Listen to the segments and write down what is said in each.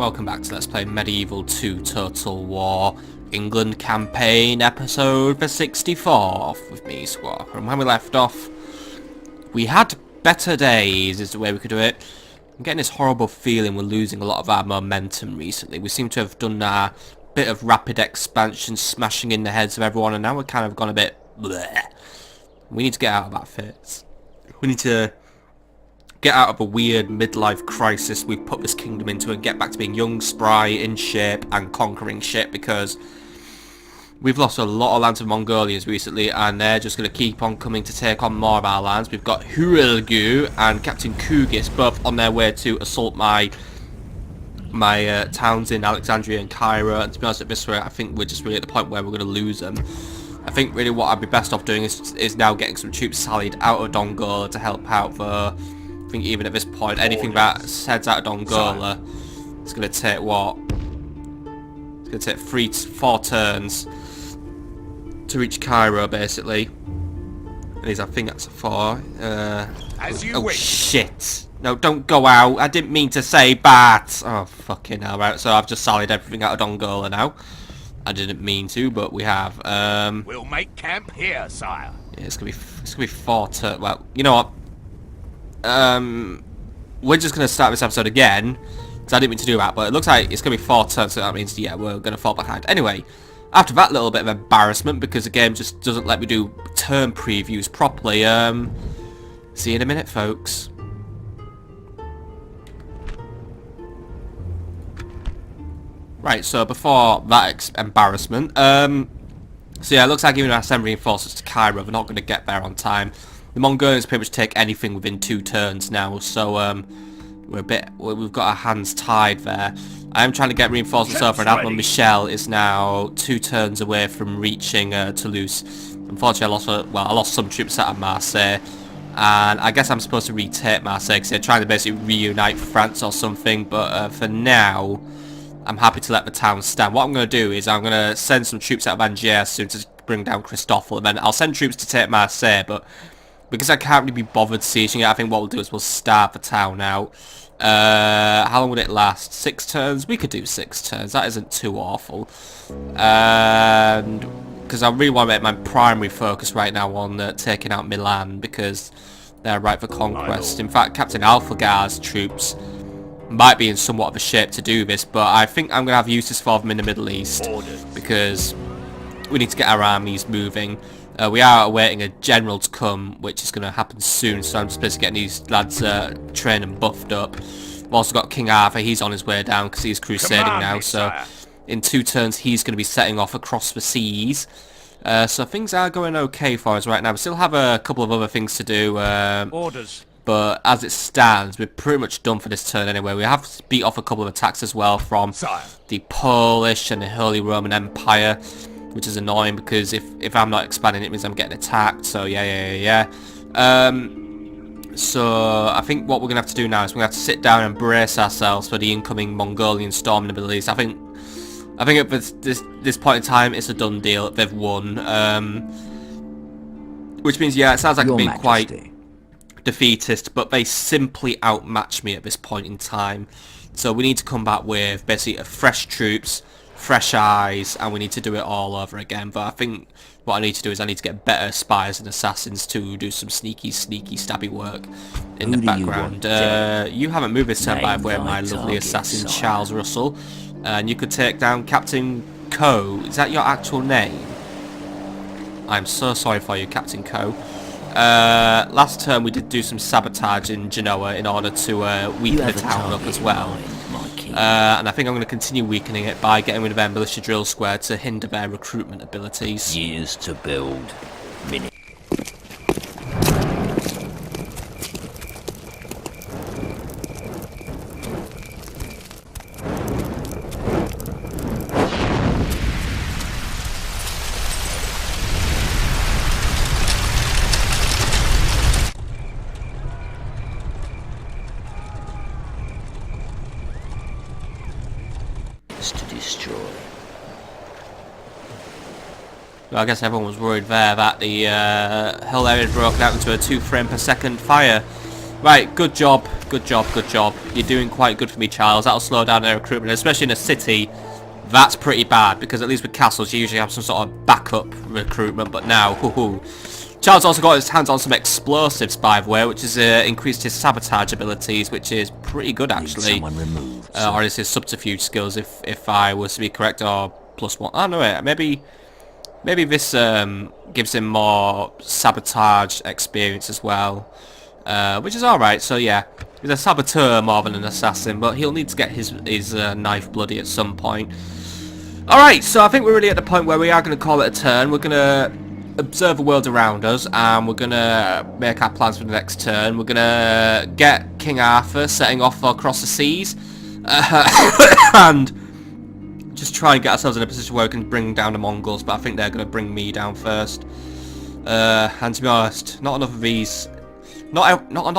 welcome back to Let's Play Medieval 2 Total War England Campaign episode for 64 with me, Squawk. And when we left off, we had better days is the way we could do it. I'm getting this horrible feeling we're losing a lot of our momentum recently. We seem to have done a bit of rapid expansion, smashing in the heads of everyone, and now we're kind of gone a bit bleh. We need to get out of that phase. We need to get out of a weird midlife crisis we've put this kingdom into and get back to being young, spry, in shape and conquering shit, because we've lost a lot of lands to Mongolians recently and they're just going to keep on coming to take on more of our lands. We've got Hurilgu and Captain Kugis both on their way to assault my towns in Alexandria and Cairo, and to be honest, at this rate I think we're just really at the point where we're going to lose them. I think really what I'd be best off doing is now getting some troops sallied out of Dongola to help out for... I think even at this point, anything that heads out of Dongola is going to take what? It's going to take 4 turns to reach Cairo, basically. And I think that's a 4. Oh shit! No, don't go out. I didn't mean to say bat. Oh fucking hell! Right, so I've just sallied everything out of Dongola now. I didn't mean to, but we have. We'll make camp here, sire. Yeah, it's gonna be 4 turns. Well, you know what? We're just going to start this episode again, because I didn't mean to do that, but it looks like it's going to be 4 turns, so that means, yeah, we're going to fall behind. Anyway, after that little bit of embarrassment, because the game just doesn't let me do turn previews properly, see you in a minute, folks. Right, so before that embarrassment, so yeah, it looks like even if I send reinforcements to Cairo, we're not going to get there on time. The Mongolians pretty much take anything within 2 turns now, so we've got our hands tied there. I am trying to get reinforcements over, and Admiral Michel is now 2 turns away from reaching Toulouse. Unfortunately, I lost some troops out of Marseille, and I guess I'm supposed to retake Marseille because they're trying to basically reunite France or something. But for now, I'm happy to let the town stand. What I'm going to do is I'm going to send some troops out of Angers soon to bring down Christoffel, and then I'll send troops to take Marseille, but because I can't really be bothered sieging it, I think what we'll do is we'll starve the town out. How long would it last? 6 turns? We could do 6 turns. That isn't too awful. And because I really want to make my primary focus right now on taking out Milan, because they're ripe for conquest. In fact, Captain Alphagar's troops might be in somewhat of a shape to do this, but I think I'm going to have uses for them in the Middle East, because we need to get our armies moving. We are awaiting a general to come, which is going to happen soon, so I'm just basically getting these lads trained and buffed up. We've also got King Arthur. He's on his way down because he's crusading now, so in 2 turns he's going to be setting off across the seas. So things are going okay for us right now. We still have a couple of other things to do, but as it stands, we're pretty much done for this turn anyway. We have beat off a couple of attacks as well from the Polish and the Holy Roman Empire, which is annoying because if I'm not expanding, it means I'm getting attacked. So yeah. So I think what we're gonna have to do now is we're gonna have to sit down and brace ourselves for the incoming Mongolian storm in the Middle East. I think at this point in time, it's a done deal. They've won, which means, yeah, it sounds like I'm being quite defeatist, but they simply outmatch me at this point in time. So we need to come back with basically fresh troops, fresh eyes, and we need to do it all over again. But I think what I need to do is I need to get better spies and assassins to do some sneaky stabby work in the background. You haven't moved this turn, by the way, my lovely assassin Charles Russell, and you could take down Captain Coe. Is that your actual name? I'm so sorry for you, Captain Coe. Last turn we did do some sabotage in Genoa in order to weaken the town up as well. And I think I'm going to continue weakening it by getting rid of their militia drill square to hinder their recruitment abilities. Years to build, minutes. To destroy. Well, I guess everyone was worried there that the whole area had broken out into a 2 frame per second fire. Right, good job, good job, good job. You're doing quite good for me, Charles. That'll slow down their recruitment, especially in a city. That's pretty bad, because at least with castles you usually have some sort of backup recruitment, but now, hoo-hoo. Charles also got his hands on some explosives, by the way, which has increased his sabotage abilities, which is pretty good, Need actually. someone removed, Or is his subterfuge skills, if I was to be correct, or +1. Oh, no, wait, maybe this gives him more sabotage experience as well. Which is alright, so yeah. He's a saboteur more than an assassin, but he'll need to get his knife bloody at some point. Alright, so I think we're really at the point where we are going to call it a turn. We're going to observe the world around us, and we're going to make our plans for the next turn. We're going to get King Arthur setting off across the seas, and just try and get ourselves in a position where we can bring down the Mongols, but I think they're going to bring me down first. And to be honest, not enough of these... Not a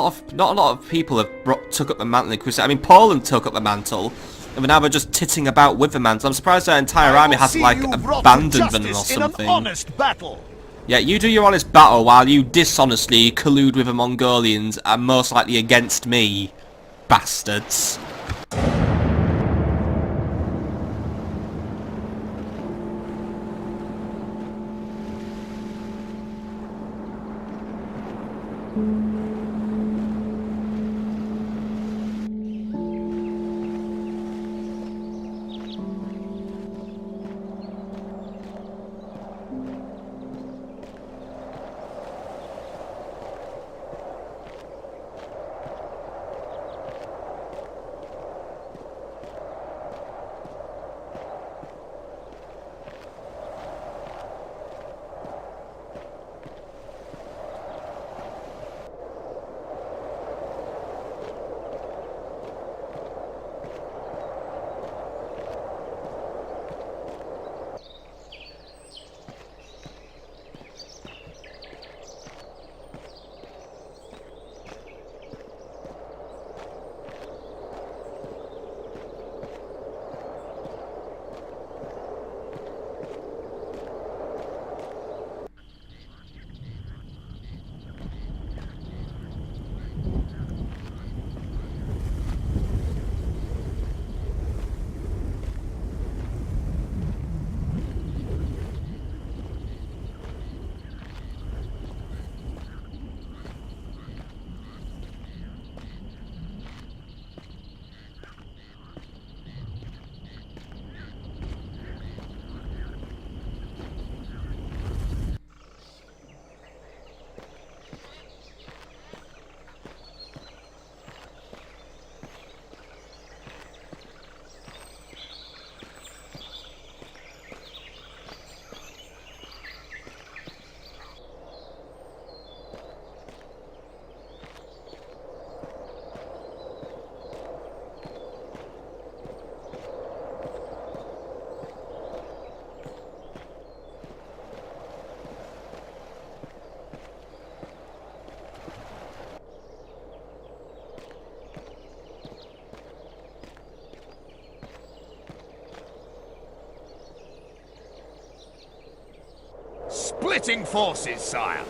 lot of people have took up the mantle in Crusade. I mean, Poland took up the mantle, and now they're just titting about with the mantle. I'm surprised their entire army hasn't, like, abandoned them or something. In an honest battle. Yeah, you do your honest battle while you dishonestly collude with the Mongolians, and most likely against me, bastards. Splitting forces, sire.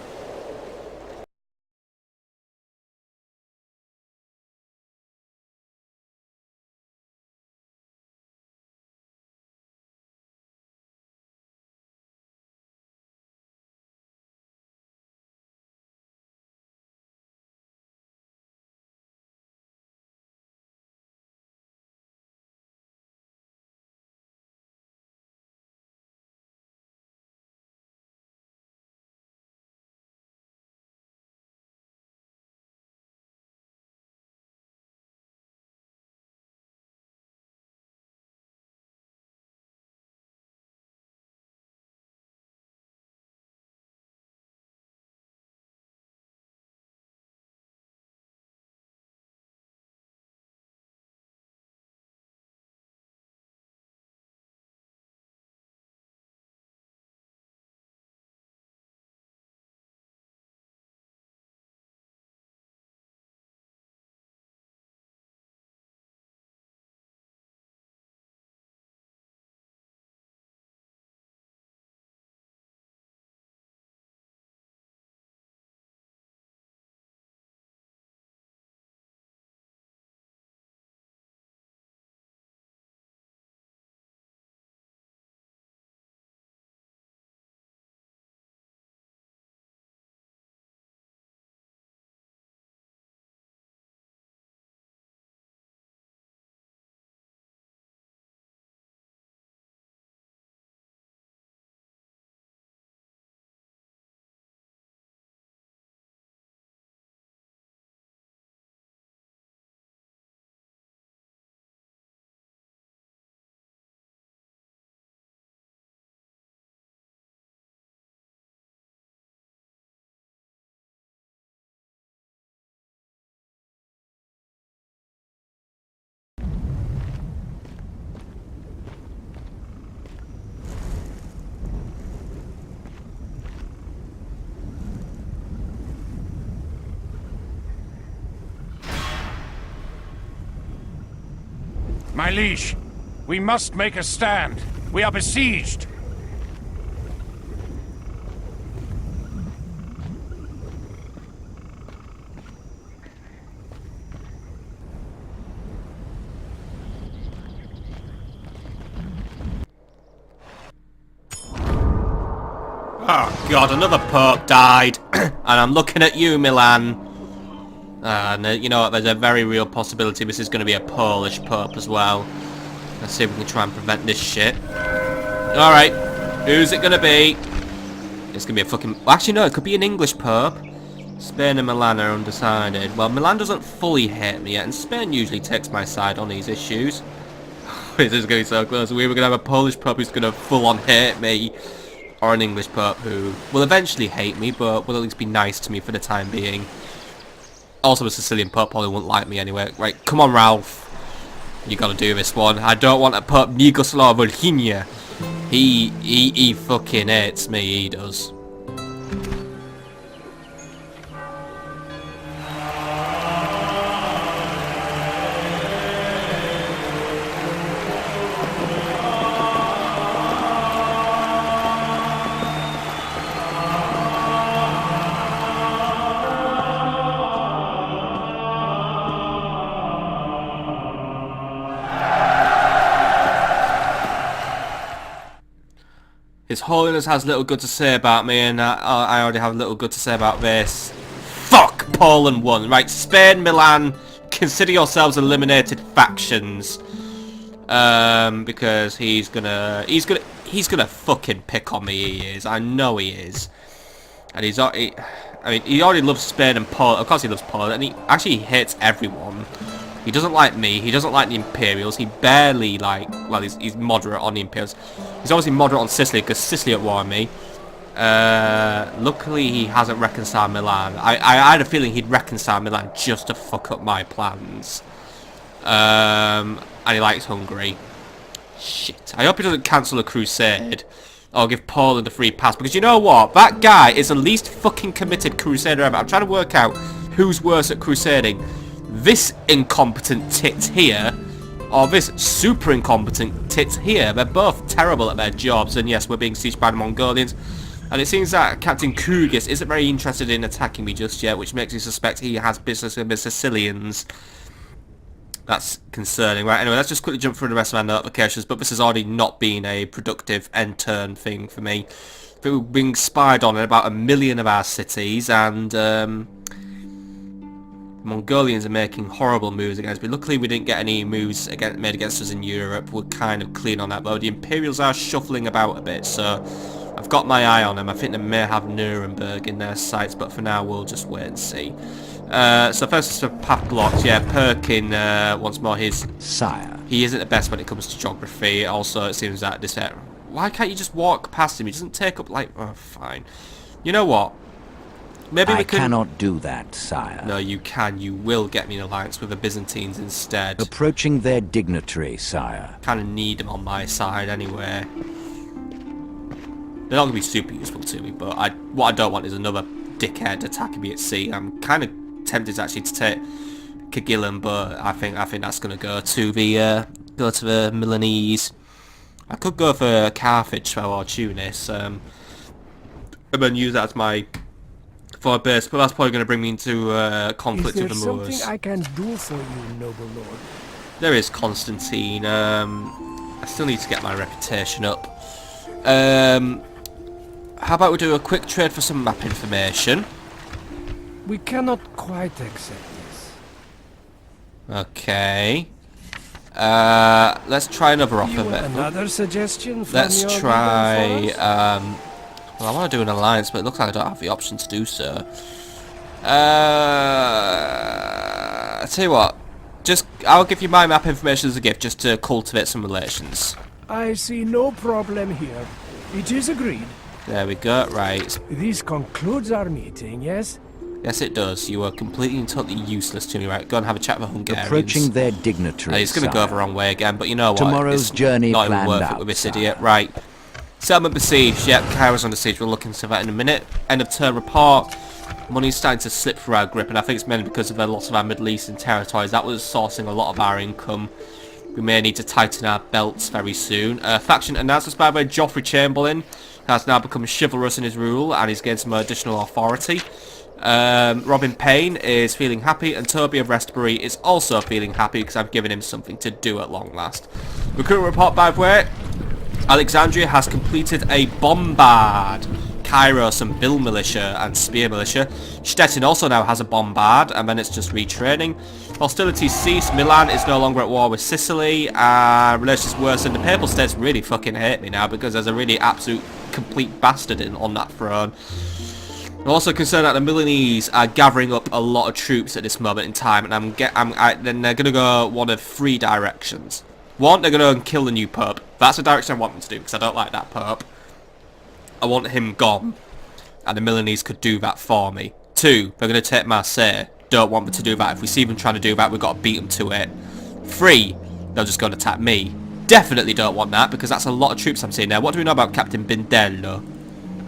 My liege, we must make a stand. We are besieged. Oh god, another Pope died. And I'm looking at you, Milan. And you know what, there's a very real possibility this is going to be a Polish Pope as well. Let's see if we can try and prevent this shit. Alright, who's it going to be? It's going to be a fucking... Well, actually, no, it could be an English Pope. Spain and Milan are undecided. Well, Milan doesn't fully hate me yet, and Spain usually takes my side on these issues. This is going to be so close. We were going to have a Polish Pope who's going to full-on hate me. Or an English Pope who will eventually hate me, but will at least be nice to me for the time being. Also, a Sicilian Pope probably wouldn't like me anyway. Right, come on, Ralph. You gotta do this one. I don't want a Pope Nicoslav Volhynia. He fucking hates me, he does. His Holiness has little good to say about me, and I already have little good to say about this. Fuck! Poland won. Right, Spain, Milan, consider yourselves eliminated factions. Because he's gonna fucking pick on me. He is. I know he is. And he already loves Spain and Poland. Of course, he loves Poland, and he actually hates everyone. He doesn't like me. He doesn't like the Imperials. He barely well, he's moderate on the Imperials. He's obviously moderate on Sicily because Sicily at war with me. Luckily, he hasn't reconciled Milan. I had a feeling he'd reconcile Milan just to fuck up my plans. And he likes Hungary. Shit. I hope he doesn't cancel a crusade. Or give Poland a free pass. Because you know what? That guy is the least fucking committed crusader ever. I'm trying to work out who's worse at crusading. This incompetent tit here, or this super incompetent tit here. They're both terrible at their jobs, and yes, we're being sieged by the Mongolians. And it seems that Captain Kugis isn't very interested in attacking me just yet, which makes me suspect he has business with the Sicilians. That's concerning. Right, anyway, let's just quickly jump through the rest of our notifications, but this has already not been a productive end-turn thing for me. We're being spied on in about 1 million of our cities, and Mongolians are making horrible moves against me. Luckily, we didn't get any moves made against us in Europe. We're kind of clean on that, though. The Imperials are shuffling about a bit, so I've got my eye on them. I think they may have Nuremberg in their sights, but for now, we'll just wait and see. So first is for path blocks. Yeah, Perkin, once more, Sire. He isn't the best when it comes to geography. Also, it seems that this... Why can't you just walk past him? He doesn't take up, like... Oh, fine. You know what? Maybe we can... I cannot do that, sire. No, you can. You will get me an alliance with the Byzantines instead. Approaching their dignitary, sire. Kind of need them on my side anyway. They're not going to be super useful to me, but what I don't want is another dickhead attacking me at sea. I'm kind of tempted actually to take Kagillan, but I think that's going to go to the Milanese. I could go for Carthage or Tunis, and then use that as my for a base, but that's probably going to bring me into conflict with the Moors. Is there something I can do for you, noble lord? There is Constantine. I still need to get my reputation up. How about we do a quick trade for some map information? We cannot quite accept this. Okay. Let's try another offer. Another suggestion from Let's your try. Well, I want to do an alliance, but it looks like I don't have the option to do so. I tell you what. I'll give you my map information as a gift, just to cultivate some relations. I see no problem here. It is agreed. There we go. Right. This concludes our meeting, yes? Yes, it does. You are completely and totally useless to me. Right, go and have a chat with Hungarians. Approaching their dignitary. He's going to go the wrong way again, but you know what? Tomorrow's journey not even planned worth out, it with this sire. idiot. Right. Settlement besieged. Yep, Cairo's under siege. We'll look into that in a minute. End of turn report. Money's starting to slip through our grip, and I think it's mainly because of a lot of our Middle Eastern territories. That was sourcing a lot of our income. we may need to tighten our belts very soon. Faction announcements, by the way. Joffrey Chamberlain has now become chivalrous in his rule, and he's gained some additional authority. Robin Payne is feeling happy, and Toby of Restbury is also feeling happy because I've given him something to do at long last. Recruitment report, by the way. Alexandria has completed a bombard. Cairo some Bill militia and Spear militia. Stettin also now has a bombard, and then it's just retraining. Hostilities cease. Milan is no longer at war with Sicily. Relations worsen. The Papal States really fucking hate me now because there's a really absolute complete bastard on that throne. I'm also concerned that the Milanese are gathering up a lot of troops at this moment in time, and then they're going to go one of three directions. One, they're going to go and kill the new Pope. That's the direction I want them to do because I don't like that Pope. I want him gone, and the Milanese could do that for me. Two, they're going to take Marseille. Don't want them to do that. If we see them trying to do that, we've got to beat them to it. Three, they'll just go and attack me. Definitely don't want that, because that's a lot of troops I'm seeing there. What do we know about Captain Bindello?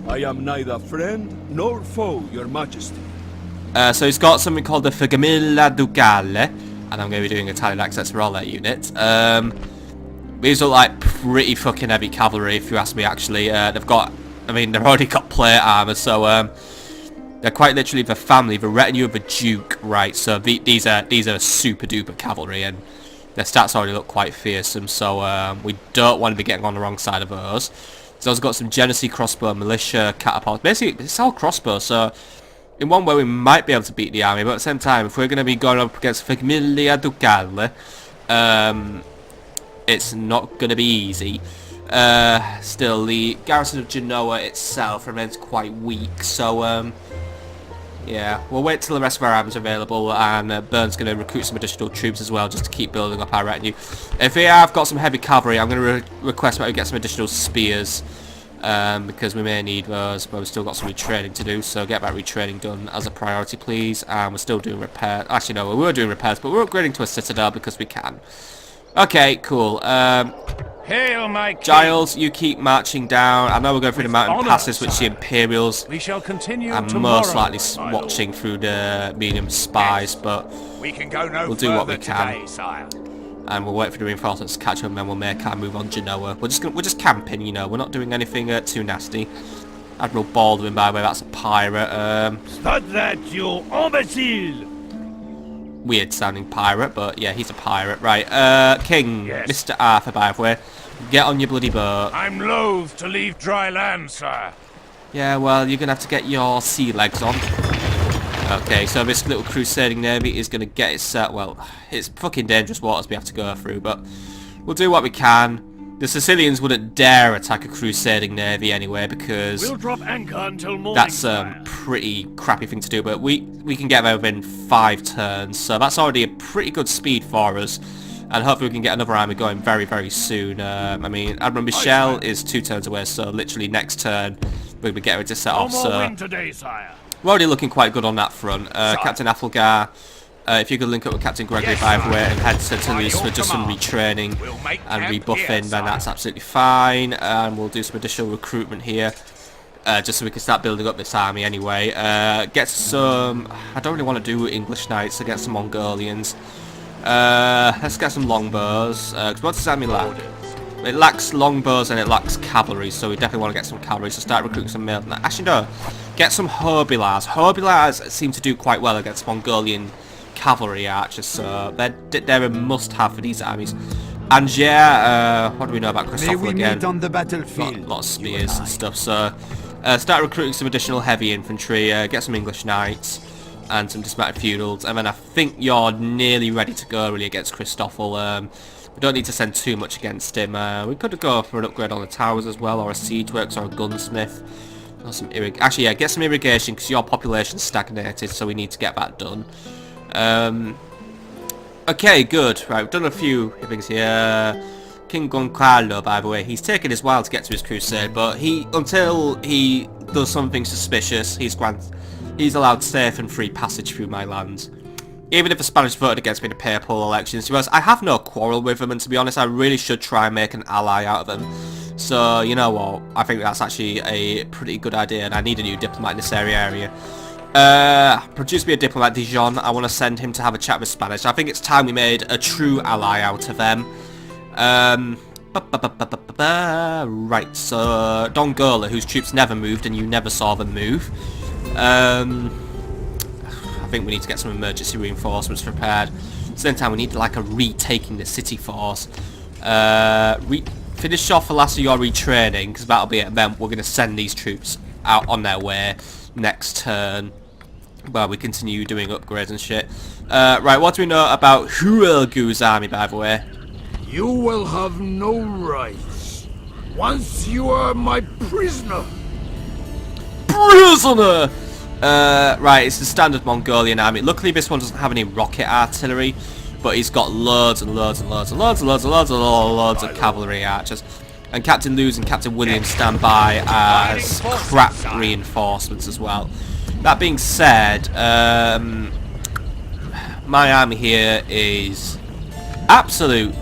I am neither friend nor foe, your majesty. So he's got something called the Famiglia Ducale, and I'm going to be doing Italian accents for all their units. These are like pretty fucking heavy cavalry, if you ask me, actually. They've already got plate armor, so they're quite literally the family, the retinue of a duke, right? So these are super duper cavalry, and their stats already look quite fearsome, so we don't want to be getting on the wrong side of those. So I've got some Genesee crossbow, militia, catapult. Basically, it's all crossbow, so in one way we might be able to beat the army, but at the same time, if we're going to be going up against Famiglia Ducale, it's not going to be easy. Still, the garrison of Genoa itself remains quite weak, so yeah, we'll wait till the rest of our armies are available, and Byrne's going to recruit some additional troops as well, just to keep building up our retinue. If we have got some heavy cavalry, I'm going to request that we get some additional spears, because we may need those, but we've still got some retraining to do, so get that retraining done as a priority, please. And we're still doing repair. Actually, no, we were doing repairs, but we're upgrading to a citadel because we can. Okay, cool. Hail, my king. Giles, you keep marching down. I know we're going through the mountain passes, which the Imperials We shall continue are tomorrow, most likely my lord. watching through the medium spies, but We can go no we'll do what we further can. today, sire. And we'll wait for the reinforcements to catch up, and then we'll make our move on Genoa. We're just camping, you know. We're not doing anything too nasty. Admiral Baldwin, by the way, that's a pirate. Stop that, you imbecile! Weird sounding pirate, but yeah, he's a pirate. Right, King, Yes. Mr. Arthur, by the way, get on your bloody boat. I'm loath to leave dry land, sire. Yeah, well, you're going to have to get your sea legs on. Okay, so this little crusading navy is going to get itself... Well, it's fucking dangerous waters we have to go through, but we'll do what we can. The Sicilians wouldn't dare attack a crusading navy anyway, because We'll drop anchor until morning. that's a pretty crappy thing to do, but we can get there within 5 turns, so that's already a pretty good speed for us. And hopefully we can get another army going very, very soon. I mean, Admiral Michel is 2 turns away, so literally next turn we're going to get ready to set off. No more So wind today, sire. we're already looking quite good on that front. Captain Applegar, if you could link up with Captain Gregory, Yes, by the sir. way, and head to By Toulouse your for just some command. retraining We'll make and camp rebuffing, here, then sire. that's absolutely fine. And we'll do some additional recruitment here. Just so we can start building up this army anyway. Get some... I don't really want to do English Knights, so get some Mongolians. Let's get some longbows. What does this army lack? It lacks longbows and it lacks cavalry, so we definitely want to get some cavalry, so start recruiting some male... Actually, no. Get some Hobilars. Hobilars seem to do quite well against Mongolian cavalry archers, so they're a must-have for these armies. Angier, what do we know about Christoffel again? on the battlefield. Lot of spears and stuff, so start recruiting some additional heavy infantry, get some English knights and some dismounted feudals, and then I think you're nearly ready to go really against Christoffel. We don't need to send too much against him. We could go for an upgrade on the towers as well, or a siege works, or a gunsmith, or some actually, yeah, get some irrigation because your population's stagnated, so we need to get that done. Okay, good. Right, we've done a few things here. King Goncarlo, by the way, he's taken his while to get to his crusade, but until he does something suspicious, he's allowed safe and free passage through my lands. Even if the Spanish voted against me in the papal elections, because I have no quarrel with them, and to be honest, I really should try and make an ally out of them. So, you know what, I think that's actually a pretty good idea, and I need a new diplomat in this area. Produce me a diplomat, Dijon. I want to send him to have a chat with Spanish. I think it's time we made a true ally out of them. Right, so Dongola, whose troops never moved and you never saw them move. I think we need to get some emergency reinforcements prepared. At the same time, we need like a retaking the city force. Finish off the last of your retraining, because that'll be it. And then we're going to send these troops out on their way next turn, where we continue doing upgrades and shit. Right, what do we know about Huelgu's army, by the way? You will have no rights. Once you are my prisoner. Prisoner! Right, it's the standard Mongolian army. Luckily, this one doesn't have any rocket artillery, but he's got loads and loads and loads and loads and loads and loads and loads of cavalry archers. And Captain Lewis and Captain Williams stand by as crap reinforcements as well. That being said, my army here is absolute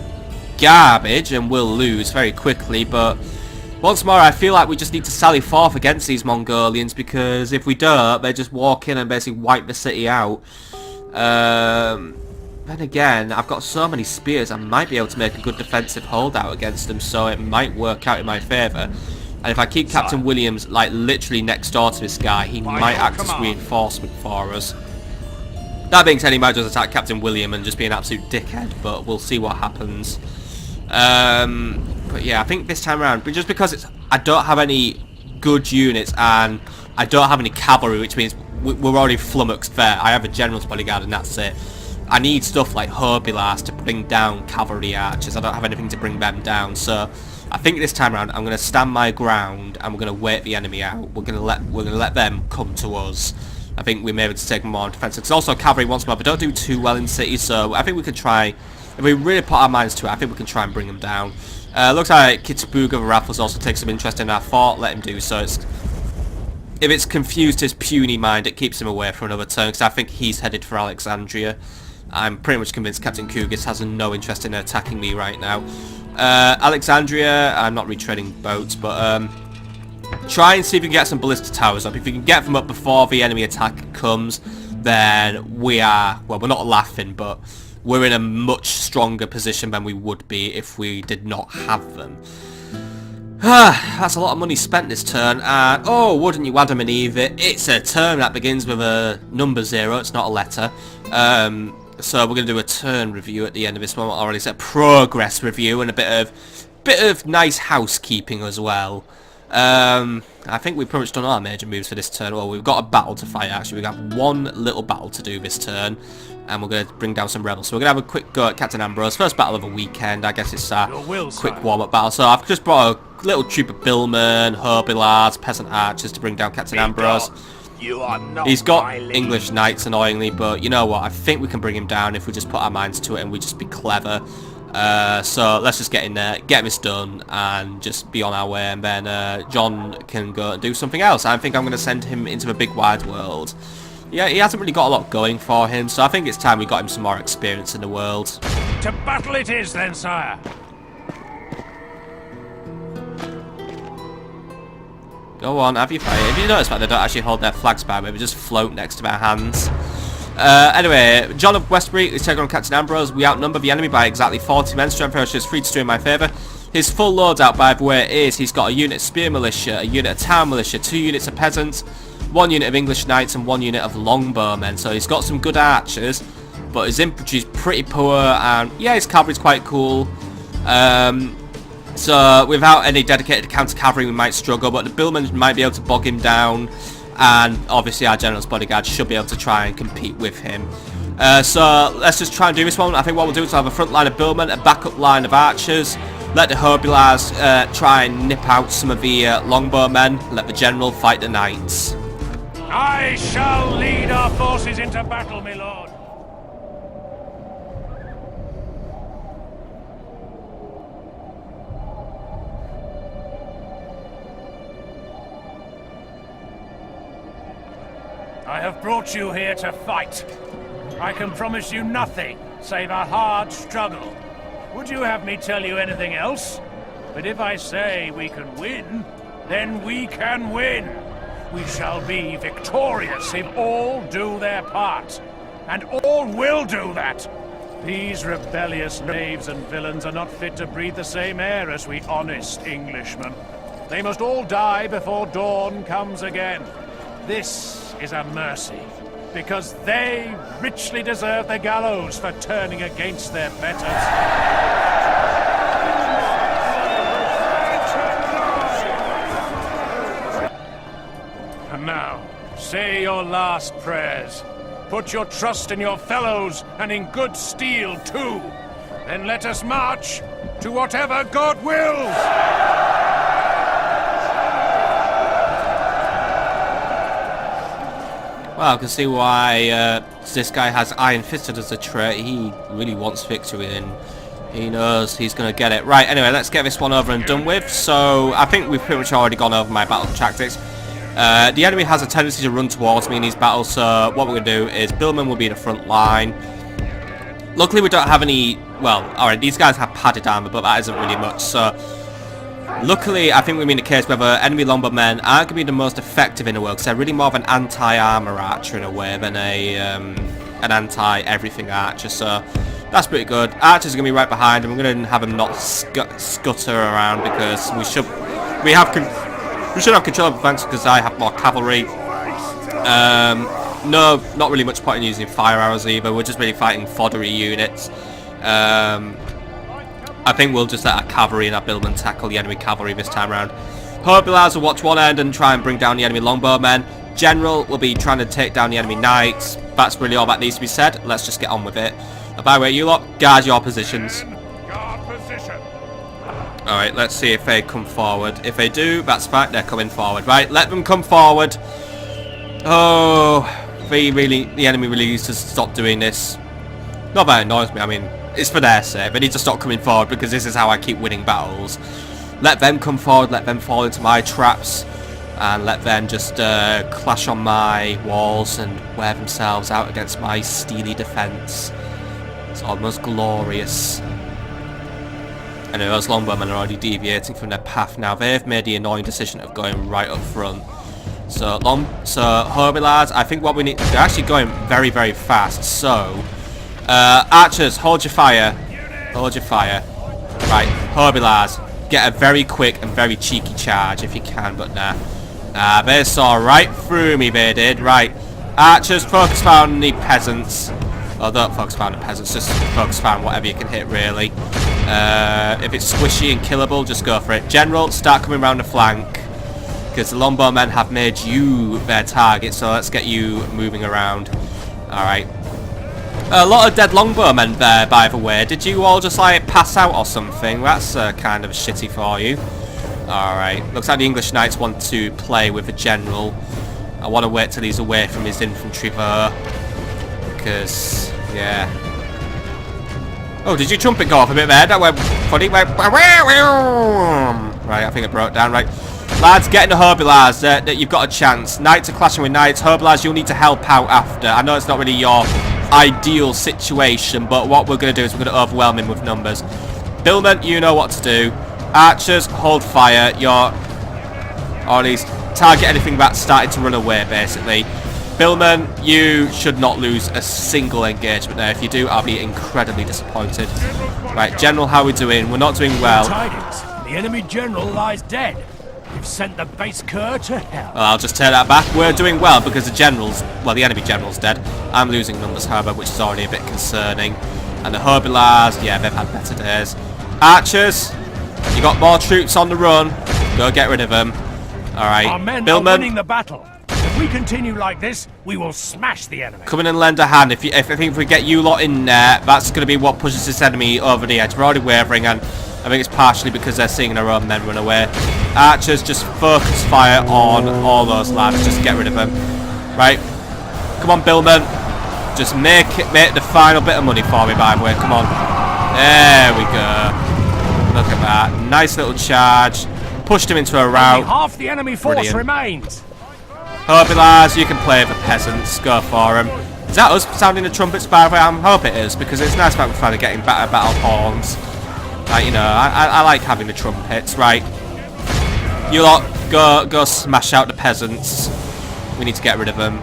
garbage and will lose very quickly, but once more I feel like we just need to sally forth against these Mongolians, because if we don't, they just walk in and basically wipe the city out. Then again, I've got so many spears, I might be able to make a good defensive holdout against them, so it might work out in my favour. And if I keep Captain Williams like literally next door to this guy, he might act as reinforcement for us. That being said, he might just attack Captain William and just be an absolute dickhead, but we'll see what happens. But yeah, I think this time around, but just because I don't have any good units and I don't have any cavalry, which means we're already flummoxed there. I have a general's bodyguard and that's it. I need stuff like Hobilars to bring down cavalry archers. I don't have anything to bring them down, so I think this time around I'm going to stand my ground and we're going to wait the enemy out. We're going to let them come to us. I think we may be able to take them more on defensive. Because also cavalry once more, but don't do too well in cities, so I think we could try. If we really put our minds to it, I think we can try and bring them down. Looks like Kitsbuga of Raffles also takes some interest in our fort. Let him do so. If it's confused his puny mind, it keeps him away for another turn, because I think he's headed for Alexandria. I'm pretty much convinced Captain Kugis has no interest in attacking me right now. Alexandria, I'm not retraining boats, but try and see if you can get some ballista towers up. If you can get them up before the enemy attack comes, then we are, well, we're not laughing, but we're in a much stronger position than we would be if we did not have them. That's a lot of money spent this turn, and oh, wouldn't you Adam and Eve it, it's a turn that begins with a number 0, it's not a letter. So we're going to do a turn review at the end of this one, or at least a progress review, and a bit of nice housekeeping as well. I think we've pretty much done all our major moves for this turn. Well, we've got a battle to fight actually. We've got one little battle to do this turn, and we're going to bring down some rebels. So we're going to have a quick go at Captain Ambrose. First battle of the weekend, I guess it's a quick warm-up battle. So I've just brought a little troop of billmen, hobilars, peasant archers to bring down Captain Ambrose. He's got English knights, annoyingly, but you know what? I think we can bring him down if we just put our minds to it and we just be clever. So let's just get in there, get this done, and just be on our way, and then John can go and do something else. I think I'm going to send him into the big wide world. Yeah, he hasn't really got a lot going for him, so I think it's time we got him some more experience in the world. To battle it is then, sire. Go on, have you fight. If you notice that they don't actually hold their flags by them, they just float next to their hands. Anyway, John of Westbury is taking on Captain Ambrose. We outnumber the enemy by exactly 40 men. Strength ratio is 3-2 in my favour. His full loadout, by the way, is he's got a unit of spear militia, a unit of town militia, 2 units of peasants, 1 unit of English knights, and 1 unit of longbowmen. So he's got some good archers, but his infantry's pretty poor, and yeah, his cavalry's quite cool. So without any dedicated counter cavalry, we might struggle, but the billmen might be able to bog him down. And obviously our general's bodyguard should be able to try and compete with him. So let's just try and do this one. I think what we'll do is have a front line of billmen, a backup line of archers, let the hobilars try and nip out some of the longbowmen, let the general fight the knights. I shall lead our forces into battle, my lord. I have brought you here to fight. I can promise you nothing save a hard struggle. Would you have me tell you anything else? But if I say we can win, then we can win. We shall be victorious if all do their part. And all will do that. These rebellious knaves and villains are not fit to breathe the same air as we honest Englishmen. They must all die before dawn comes again. This is a mercy, because they richly deserve the gallows for turning against their betters. And now, say your last prayers. Put your trust in your fellows, and in good steel, too. Then let us march to whatever God wills! Well, I can see why this guy has Iron Fisted as a trait. He really wants victory, and he knows he's going to get it. Right, anyway, let's get this one over and done with. So, I think we've pretty much already gone over my battle tactics. The enemy has a tendency to run towards me in these battles, so what we're going to do is Billman will be in the front line. Luckily, we don't have any... Well, alright, these guys have padded armor, but that isn't really much, so... Luckily, I think we're in a case where the enemy longbowmen aren't going to be the most effective in the world, because they're really more of an anti-armor archer in a way than an anti-everything archer, so that's pretty good. Archers are going to be right behind, and we're going to have them not scutter around, because we should have control of the flanks, because I have more cavalry. No, not really much point in using fire arrows either. We're just really fighting foddery units. I think we'll just let our cavalry and our billmen tackle the enemy cavalry this time around. Hobilars will watch one end and try and bring down the enemy longbowmen. General will be trying to take down the enemy knights. That's really all that needs to be said. Let's just get on with it. By the way, you lot, guard your positions. Alright, let's see if they come forward. If they do, that's fine. They're coming forward. Right, let them come forward. Oh, the enemy really needs to stop doing this. Not that it annoys me, I mean, it's for their sake. They need to stop coming forward, because this is how I keep winning battles. Let them come forward, let them fall into my traps, and let them just clash on my walls and wear themselves out against my steely defense. It's almost glorious. Anyway, those longbowmen are already deviating from their path now. They've made the annoying decision of going right up front. So Hobilars, I think what we need... They're actually going very, very fast, so... archers, hold your fire. Hold your fire. Right, Hobilars, get a very quick and very cheeky charge if you can, but nah. They saw right through me, they did. Right, archers, focus fire on the peasants. Oh, don't focus fire on the peasants, just focus fire on whatever you can hit, really. If it's squishy and killable, just go for it. General, start coming around the flank, because the longbowmen have made you their target, so let's get you moving around. Alright. A lot of dead longbowmen there, by the way. Did you all just, like, pass out or something? That's kind of shitty for you. Alright. Looks like the English knights want to play with the general. I want to wait till he's away from his infantry though. Because, yeah. Oh, did your trumpet go off a bit there? That went funny. Right, I think it broke down. Right. Lads, get in the Hobilars. You've got a chance. Knights are clashing with knights. Hobilars, you'll need to help out after. I know it's not really your ideal situation, but what we're going to do is we're going to overwhelm him with numbers. Billmen, you know what to do. Archers, hold fire. Or at least target anything that's started to run away, basically. Billmen, you should not lose a single engagement there. If you do, I'll be incredibly disappointed. Right, General, how are we doing? We're not doing well. Tidings. The enemy general lies dead. You've sent the base cur to hell. Well, I'll just tear that back. We're doing well because the general's... Well, the enemy general's dead. I'm losing numbers, however, which is already a bit concerning. And the Hobilars, yeah, they've had better days. Archers, you got more troops on the run. Go get rid of them. Alright, Our men Billmen, are winning the battle. If we continue like this, we will smash the enemy. come in and lend a hand. If I think if we get you lot in there, that's going to be what pushes this enemy over the edge. We're already wavering, and I think it's partially because they're seeing their own men run away. Archers, just focus fire on all those lads. Just get rid of them. Right. Come on, Billman. Just make the final bit of money for me, by the way. Come on. There we go. Look at that. Nice little charge. Pushed him into a rout. Only half the enemy force Brilliant. remains. Hobilars, you can play the peasants. Go for them. Is that us sounding the trumpets, by the way? I hope it is, because it's nice about finally getting better battle horns. Like, you know, I like having the trumpets. Right. You lot, go smash out the peasants. We need to get rid of them.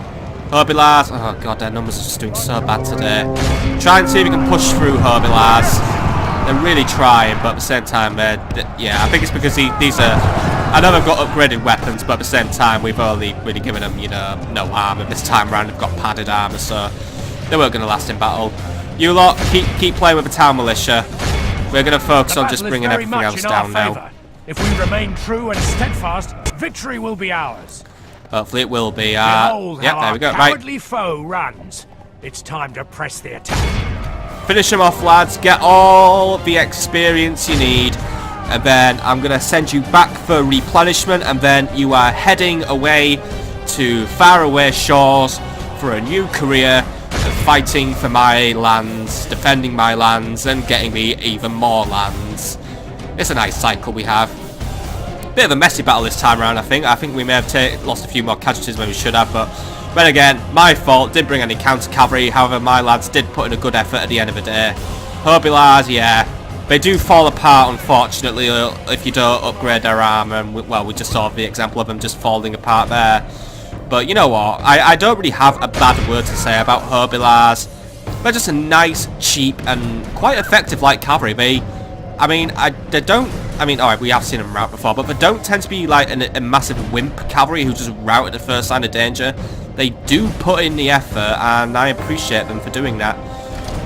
Herbilars. Oh god, their numbers are just doing so bad today. Try and see if we can push through Herbilars. They're really trying, but at the same time, yeah, I think it's because these are... I know they've got upgraded weapons, but at the same time, we've only really given them, you know, no armor. This time around, they've got padded armor, so they weren't going to last in battle. You lot, keep playing with the town militia. We're going to focus on just bringing everything else down now. If we remain true and steadfast, victory will be ours. Hopefully it will be. Behold Yeah, how there our we go. cowardly foe runs. It's time to press the attack. Finish them off, lads. Get all the experience you need. And then I'm going to send you back for replenishment. And then you are heading away to faraway shores for a new career of fighting for my lands, defending my lands, and getting me even more lands. It's a nice cycle we have. Bit of a messy battle this time around, I think. I think we may have lost a few more casualties than we should have, but then again, my fault. Didn't bring any counter cavalry. However, my lads did put in a good effort at the end of the day. Herbilars, yeah, they do fall apart, unfortunately, if you don't upgrade their armor. And well, we just saw the example of them just falling apart there. But you know what? I don't really have a bad word to say about Herbilars. They're just a nice, cheap, and quite effective light cavalry. They don't... I mean, alright, we have seen them rout before, but they don't tend to be like a massive wimp cavalry who just rout at the first sign of danger. They do put in the effort, and I appreciate them for doing that.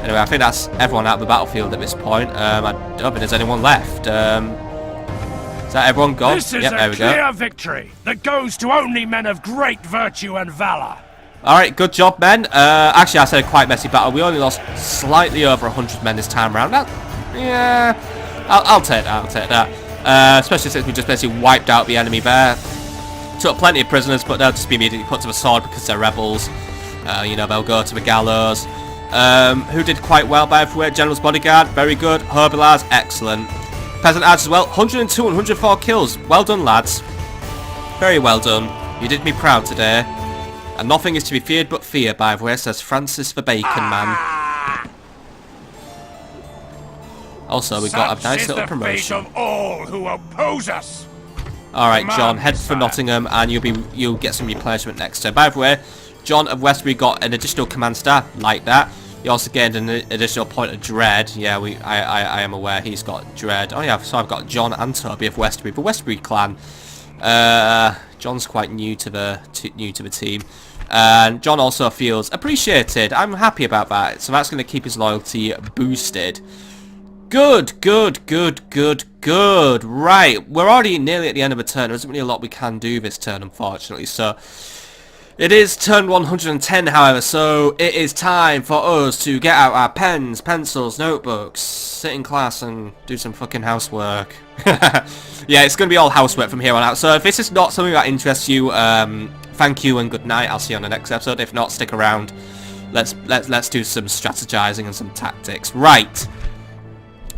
Anyway, I think that's everyone out of the battlefield at this point. I don't think there's anyone left. Is that everyone gone? This is yep, there a we go. clear victory that goes to only men of great virtue and valor. Alright, good job, men. Actually, I said a quite messy battle. We only lost slightly over 100 men this time around. Yeah, I'll take that, I'll take that. Especially since we just basically wiped out the enemy there. Took plenty of prisoners, but they'll just be immediately put to the sword because they're rebels. You know, they'll go to the gallows. Who did quite well by everywhere? General's bodyguard, very good. Herbilars, excellent. Peasant ads as well, 102 and 104 kills. Well done, lads. Very well done. You did me proud today. And nothing is to be feared but fear, by the way, says Francis the Bacon Man. Also, we got a nice little promotion. Of all who oppose us. Alright, John, head for Nottingham and you'll get some replenishment next turn. By the way, John of Westbury got an additional command star like that. He also gained an additional point of dread. Yeah, I am aware he's got dread. Oh yeah, so I've got John and Toby of Westbury, the Westbury clan. John's quite new to the team. And John also feels appreciated. I'm happy about that. So that's going to keep his loyalty boosted. Good, good, good, good, good. Right, we're already nearly at the end of the turn. There isn't really a lot we can do this turn, unfortunately. So it is turn 110, however, so it is time for us to get out our pens, pencils, notebooks, sit in class and do some fucking housework. Yeah, it's going to be all housework from here on out. So if this is not something that interests you, thank you and good night. I'll see you on the next episode. If not, stick around. Let's do some strategizing and some tactics. Right.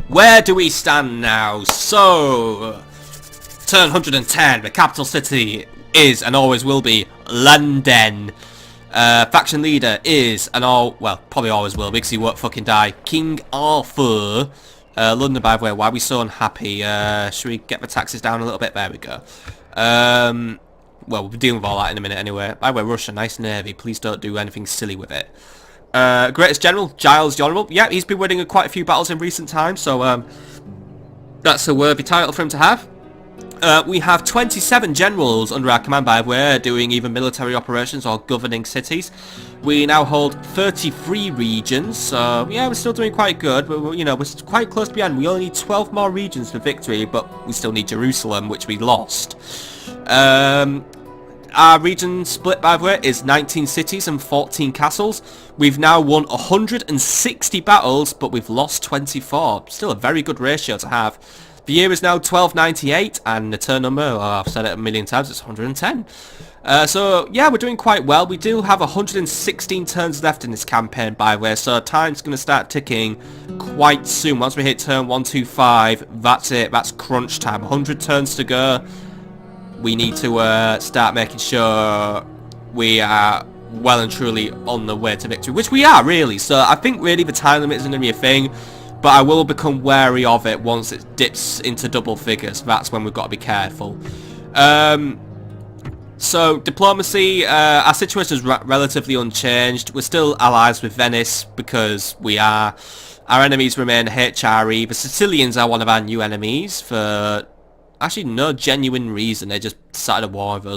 Where do we stand now? So, turn 110. The capital city is and always will be London. Faction leader is and probably always will because he won't fucking die. King Arthur. London, by the way, why are we so unhappy? Should we get the taxes down a little bit? There we go. Well, we'll be dealing with all that in a minute anyway. By the way, Russia, nice navy. Please don't do anything silly with it. Greatest General, Giles the Honourable. Yeah, he's been winning quite a few battles in recent times, so that's a worthy title for him to have. We have 27 generals under our command, by the way, doing either military operations or governing cities. We now hold 33 regions, so yeah, we're still doing quite good. We're quite close to the end. We only need 12 more regions for victory, but we still need Jerusalem, which we lost. Our region split, by the way, is 19 cities and 14 castles. We've now won 160 battles, but we've lost 24. Still a very good ratio to have. The year is now 1298, and the turn number, I've said it a million times, it's 110. So, yeah, we're doing quite well. We do have 116 turns left in this campaign, by the way, so time's going to start ticking quite soon. Once we hit turn 125, that's it. That's crunch time. 100 turns to go. We need to start making sure we are well and truly on the way to victory, which we are, really. So I think really the time limit isn't going to be a thing, but I will become wary of it once it dips into double figures. That's when we've got to be careful. So, diplomacy, our situation is relatively unchanged. We're still allies with Venice because we are. Our enemies remain HRE. The Sicilians are one of our new enemies for actually no genuine reason. They just started a war with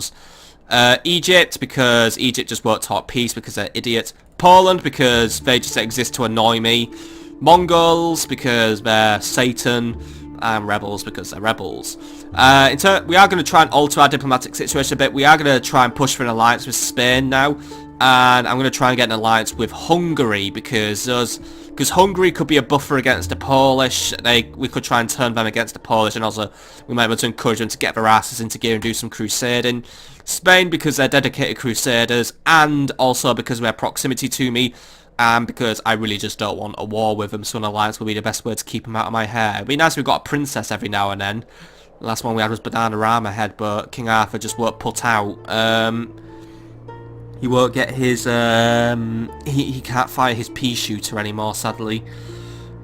us. Egypt, because Egypt just won't talk peace because they're idiots. Poland, because they just exist to annoy me. Mongols, because they're Satan. And rebels, because they're rebels. We are going to try and alter our diplomatic situation a bit. We are going to try and push for an alliance with Spain now. And I'm going to try and get an alliance with Hungary, because Hungary could be a buffer against the Polish. We could try and turn them against the Polish, and also we might be able to encourage them to get their asses into gear and do some crusading. Spain, because they're dedicated crusaders, and also because of their proximity to me. And because I really just don't want a war with them, so an alliance will be the best way to keep them out of my hair. It'd be nice if we got a princess every now and then. The last one we had was Bananarama Head, but King Arthur just won't put out. He won't get his, he can't fire his pea shooter anymore, sadly.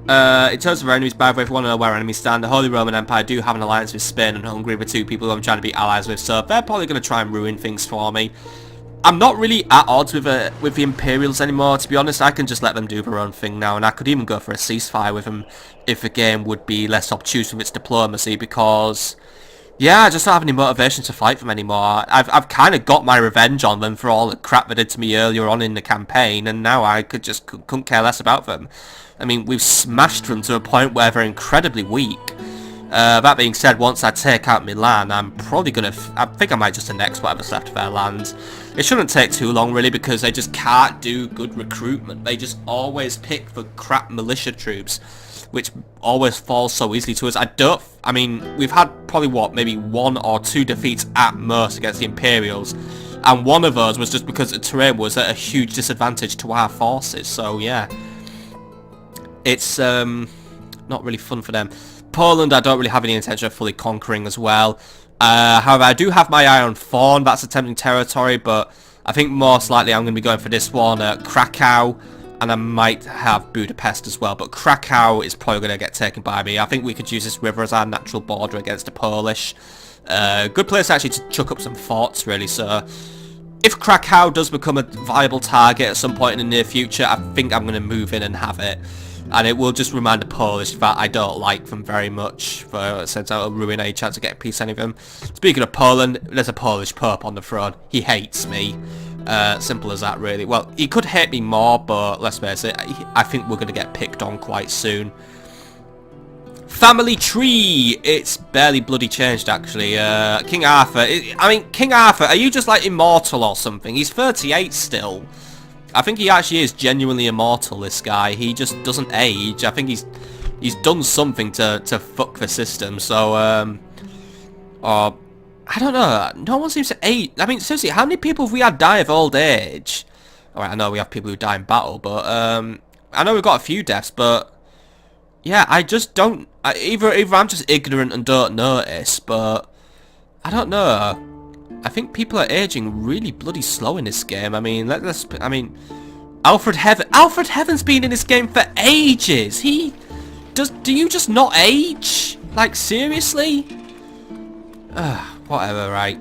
In terms of our enemies, by the way, if you want to know where our enemies stand, the Holy Roman Empire do have an alliance with Spain and Hungary, the two people who I'm trying to be allies with, so they're probably going to try and ruin things for me. I'm not really at odds with the Imperials anymore, to be honest. I can just let them do their own thing now, and I could even go for a ceasefire with them if the game would be less obtuse with its diplomacy, because, yeah, I just don't have any motivation to fight them anymore. I've kind of got my revenge on them for all the crap they did to me earlier on in the campaign, and now I couldn't care less about them. I mean, we've smashed them to a point where they're incredibly weak. That being said, once I take out Milan, I'm probably going to... I think I might just annex whatever's left of their lands. It shouldn't take too long, really, because they just can't do good recruitment. They just always pick the crap militia troops, which always falls so easily to us. I mean, we've had probably, what, maybe 1 or 2 defeats at most against the Imperials. And one of those was just because the terrain was at a huge disadvantage to our forces. So, yeah. It's, not really fun for them. Poland, I don't really have any intention of fully conquering as well. However, I do have my eye on Thorn. That's a tempting territory, but I think most likely I'm going to be going for this one at Krakow, and I might have Budapest as well, but Krakow is probably going to get taken by me. I think we could use this river as our natural border against the Polish. Good place actually to chuck up some forts, really, so if Krakow does become a viable target at some point in the near future, I think I'm going to move in and have it. And it will just remind the Polish that I don't like them very much, since I'll ruin any chance of getting peace out of them. Speaking of Poland, there's a Polish Pope on the throne. He hates me. Simple as that, really. Well, he could hate me more, but let's face it, I think we're going to get picked on quite soon. Family tree! It's barely bloody changed, actually. King Arthur. King Arthur, are you just, like, immortal or something? He's 38 still. I think he actually is genuinely immortal, this guy. He just doesn't age. I think he's done something to fuck the system, so, I don't know. No one seems to age. I mean, seriously, how many people have we had die of old age? Alright, I know we have people who die in battle, but, I know we've got a few deaths, but, yeah, I just don't, either I'm just ignorant and don't notice, but, I don't know. I think people are aging really bloody slow in this game. I mean, Alfred Heaven's been in this game for ages. Do you just not age? Like, seriously? Whatever, right.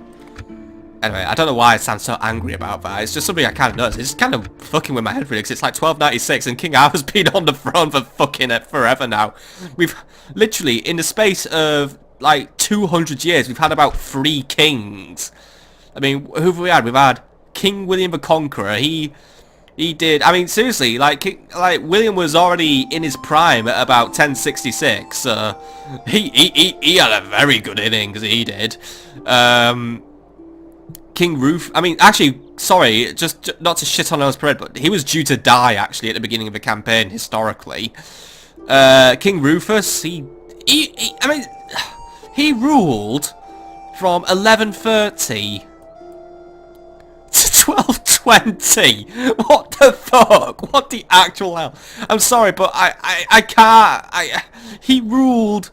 Anyway, I don't know why I sound so angry about that. It's just something I kind of noticed. It's kind of fucking with my head, really, because it's like 1296 and King Arthur's been on the throne for fucking it forever now. We've literally, in the space of like 200 years, we've had about 3 kings. I mean, who have we had? We've had King William the Conqueror. He did. I mean, seriously, like William was already in his prime at about 1066. He had a very good innings. He did. King Ruf. I mean, actually, sorry, just not to shit on Ellis Parade, but he was due to die actually at the beginning of the campaign historically. King Rufus. I mean, he ruled from 1130 to 1220. What the fuck? What the actual hell? I'm sorry, but I can't. He ruled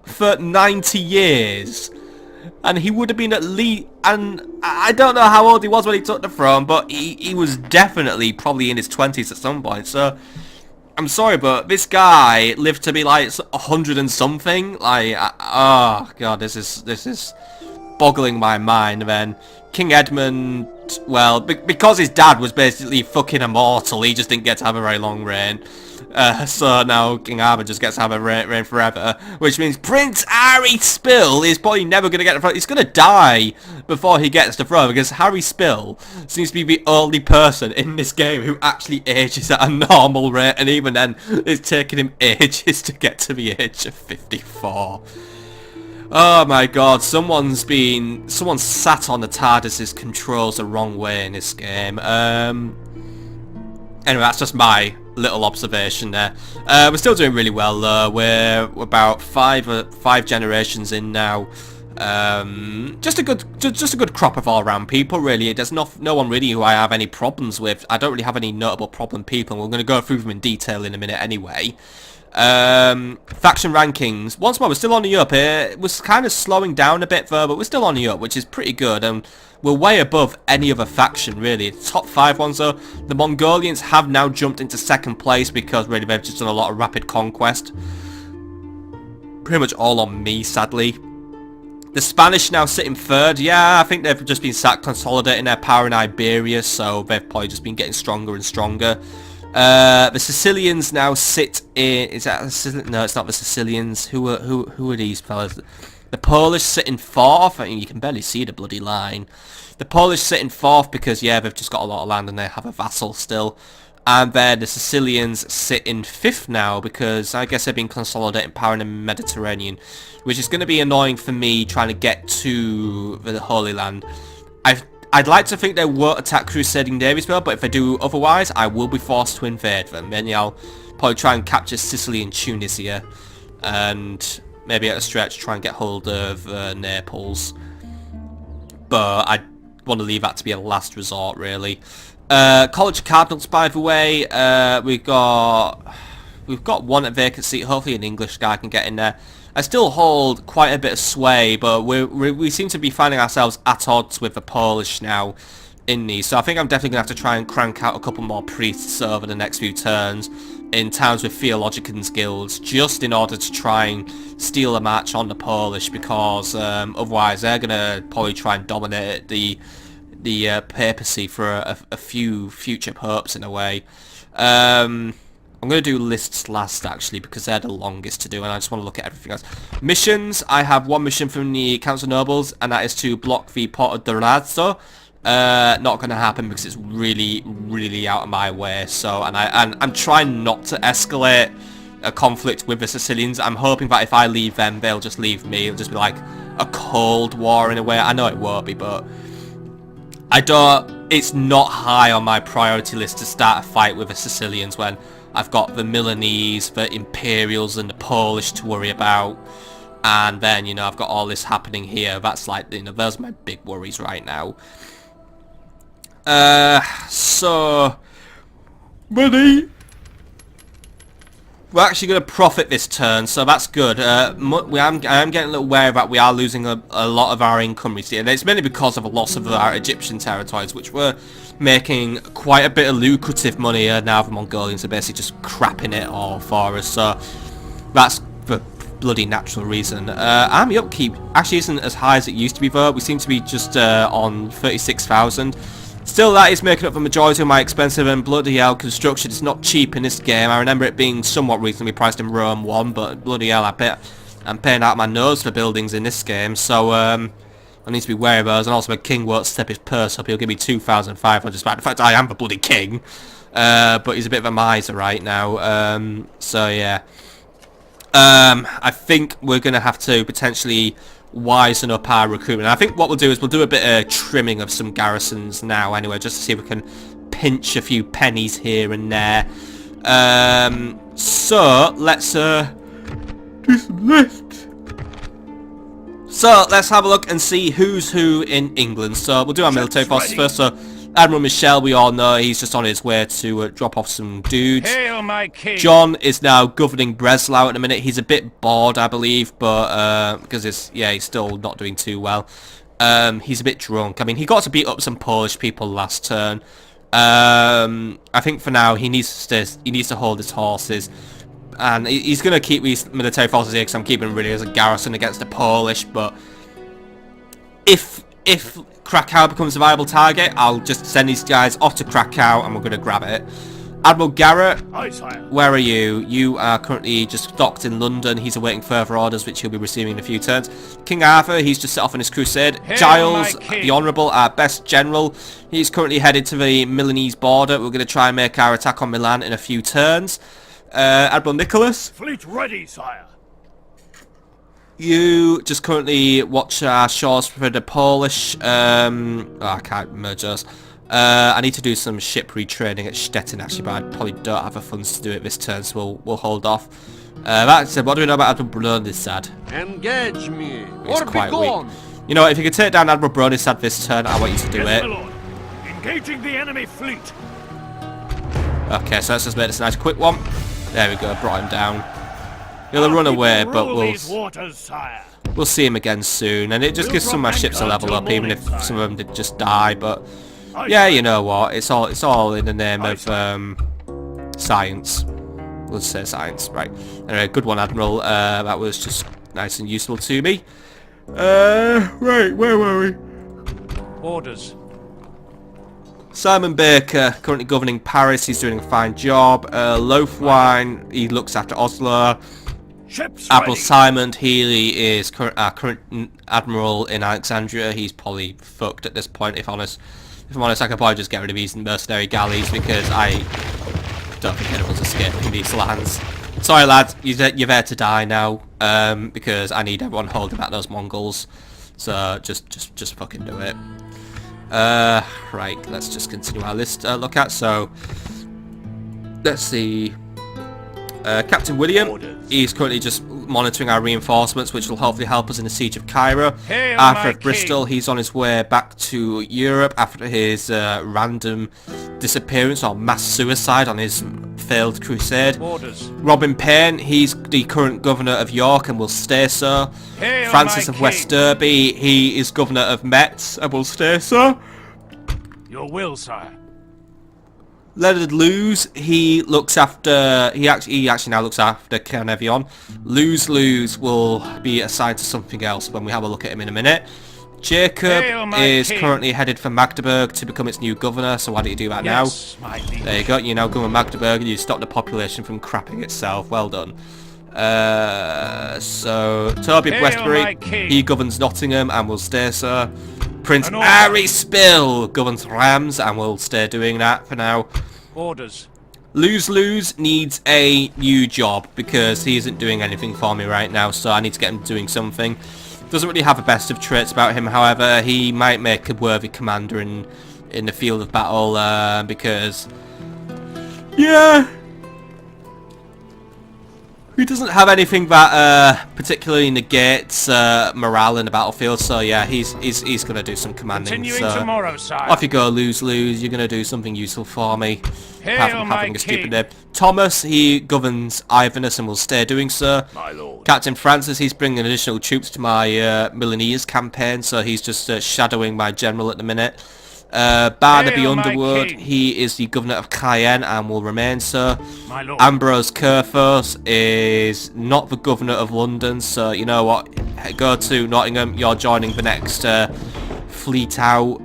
for 90 years. And he would have been at least, and I don't know how old he was when he took the throne, but he was definitely probably in his 20s at some point. So I'm sorry, but this guy lived to be like 100 and something. Like, oh god, this is boggling my mind. And then King Edmund, well, because his dad was basically fucking immortal, he just didn't get to have a very long reign. So now King Arthur just gets to have a reign forever, which means Prince Harry Spill is probably never going to get the throne. He's going to die before he gets the throne, because Harry Spill seems to be the only person in this game who actually ages at a normal rate, and even then it's taking him ages to get to the age of 54. Oh my god, someone sat on the TARDIS's controls the wrong way in this game. Anyway, that's just my little observation there. We're still doing really well though. We're about five generations in now. Just a good crop of all-round people, really. There's no one really who I have any problems with. I don't really have any notable problem people, and we're going to go through them in detail in a minute anyway. Faction rankings. Once more, we're still on the up. It was kind of slowing down a bit though, but we're still on the up, which is pretty good, and we're way above any other faction, really. Top 5 ones though. The Mongolians have now jumped into 2nd place because really they've just done a lot of rapid conquest. Pretty much all on me, sadly. The Spanish now sit in 3rd. Yeah, I think they've just been consolidating their power in Iberia, so they've probably just been getting stronger and stronger. The Sicilians now sit in... Is that the No, it's not the Sicilians. Who are these fellas? The Polish sit in 4th. I mean, you can barely see the bloody line. The Polish sit in 4th because, yeah, they've just got a lot of land and they have a vassal still. And then the Sicilians sit in 5th now because I guess they've been consolidating power in the Mediterranean, which is going to be annoying for me trying to get to the Holy Land. I'd like to think they won't attack Crusading Daviesville, but if they do otherwise, I will be forced to invade them. Then I'll probably try and capture Sicily and Tunisia, and maybe at a stretch try and get hold of Naples. But I want to leave that to be a last resort, really. College of Cardinals, by the way, we've got one at vacant seat. Hopefully an English guy can get in there. I still hold quite a bit of sway, but we seem to be finding ourselves at odds with the Polish now in these. So I think I'm definitely going to have to try and crank out a couple more priests over the next few turns in towns with theologians guilds, just in order to try and steal a match on the Polish, because otherwise they're going to probably try and dominate the papacy for a few future popes in a way. I'm going to do lists last, actually, because they're the longest to do, and I just want to look at everything else. Missions. I have one mission from the Council of Nobles, and that is to block the Port of Durazzo. Not going to happen because it's really, really out of my way. So, and I'm trying not to escalate a conflict with the Sicilians. I'm hoping that if I leave them, they'll just leave me. It'll just be like a cold war in a way. I know it won't be, but it's not high on my priority list to start a fight with the Sicilians when I've got the Milanese, the Imperials, and the Polish to worry about. And then, you know, I've got all this happening here. That's like, you know, those are my big worries right now. So, money. We're actually going to profit this turn, so that's good. I am getting a little wary that we are losing a lot of our income recently, and it's mainly because of a loss of our Egyptian territories, which were making quite a bit of lucrative money. Now the Mongolians are basically just crapping it all for us, so that's the bloody natural reason. Army upkeep actually isn't as high as it used to be though. We seem to be just on 36,000. Still, that is making up the majority of my expensive, and bloody hell, construction is not cheap in this game. I remember it being somewhat reasonably priced in Rome 1, but bloody hell, I'm paying out my nose for buildings in this game, so I need to be wary of those. And also, my king won't step his purse up. He'll give me 2,500 despite the fact I am the bloody king, but he's a bit of a miser right now. So yeah, I think we're going to have to potentially wisen up our recruitment. I think what we'll do is we'll do a bit of trimming of some garrisons now anyway, just to see if we can pinch a few pennies here and there. So let's do some lists. So let's have a look and see who's who in England. So we'll do our military forces first. So Admiral Michel, we all know he's just on his way to drop off some dudes. Hail, my king. John is now governing Breslau at the minute. He's a bit bored, I believe, but because he's still not doing too well. He's a bit drunk. I mean, he got to beat up some Polish people last turn. I think for now he needs to hold his horses, and he's going to keep these military forces here because I'm keeping him really as a garrison against the Polish, but if Krakow becomes a viable target, I'll just send these guys off to Krakow and we're going to grab it. Admiral Garrett, Aye, sire. where are you? You are currently just docked in London. He's awaiting further orders, which he'll be receiving in a few turns. King Arthur, he's just set off on his crusade. Hail, Giles, my king. the Honourable, our best general. He's currently headed to the Milanese border. We're going to try and make our attack on Milan in a few turns. Admiral Nicholas, Fleet ready, sire. you just currently watch our shores for the Polish. I can't merge those. I need to do some ship retraining at Stettin actually, but I probably don't have the funds to do it this turn, so we'll hold off. That said, what do we know about Admiral Bronisad? Engage me, He's or be quite gone. weak. You know what, if you could take down Admiral Bronisad this turn, I want you to do Yes, it. my lord. Engaging the enemy fleet. Okay, so let's just make this a nice quick one. There we go, brought him down. He'll run away, but Rule we'll these waters, sire. see him again soon, and it just gives some of my ships a level up, even if some of them did just die, but yeah, you know what, it's all in the name of science. We'll say science, right. Anyway, good one, Admiral. That was just nice and useful to me. Right, where were we? Orders. Simon Baker, currently governing Paris, he's doing a fine job. Loafwine, he looks after Oslo. Ships Admiral ready. Simon Healy is our current admiral in Alexandria. He's probably fucked at this point, if I'm honest, I could probably just get rid of these mercenary galleys because I don't think anyone's escaping these lands. Sorry lads, you're there to die now, because I need everyone holding back those Mongols. So just fucking do it. Right, let's just continue our list look at. So let's see. Captain William, he's currently just monitoring our reinforcements, which will hopefully help us in the siege of Cairo. Hail, Arthur my of Bristol, he's on his way back to Europe after his random disappearance or mass suicide on his failed crusade. Orders. Robin Payne, he's the current governor of York and will stay so. Hail, Francis my of West king. Derby, he is governor of Metz and will stay so. Your will, sire. Leonard Luz, he looks after, he actually now looks after Carnevion. Luz will be assigned to something else when we have a look at him in a minute. Jacob Hail, my is king. currently headed for Magdeburg to become its new governor, so why don't you do that Yes, my now? liege. There you go, you now govern Magdeburg and you stop the population from crapping itself, well done. So, Toby of Hail, Westbury, my king. he governs Nottingham and will stay so. Prince An order. Harry Spill governs Rams and will stay doing that for now. Orders. Lose needs a new job because he isn't doing anything for me right now, so I need to get him doing something. Doesn't really have the best of traits about him, however, he might make a worthy commander in the field of battle, because yeah, he doesn't have anything that particularly negates morale in the battlefield, so yeah, he's gonna do some commanding. Continuing So tomorrow, sire. off you go, lose. You're gonna do something useful for me. Hail, Apart from my having a stupid king. name. Thomas, he governs Iverness and will stay doing so. My lord. Captain Francis, he's bringing additional troops to my Milanese campaign, so he's just shadowing my general at the minute. Barnaby Hail, my Underwood, king. he is the governor of Cayenne and will remain so. My lord. Ambrose Kerfos is not the governor of London, so you know what, go to Nottingham, you're joining the next fleet out,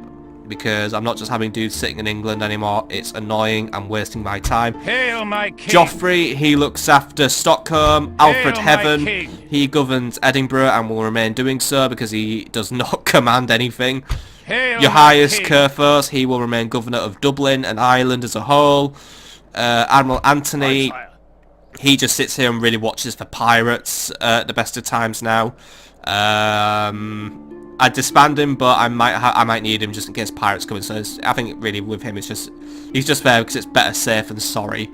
because I'm not just having dudes sitting in England anymore, it's annoying, I'm wasting my time. Hail, my king. Joffrey, he looks after Stockholm. Alfred my Heaven, king. he governs Edinburgh and will remain doing so because he does not command anything. Hail, Your my highest king. Kerfos, he will remain governor of Dublin and Ireland as a whole. Admiral Anthony, Sire. he just sits here and really watches for pirates at the best of times now. I'd disband him, but I might need him just in case pirates come in. So I think really with him, it's just he's just there because it's better safe than sorry.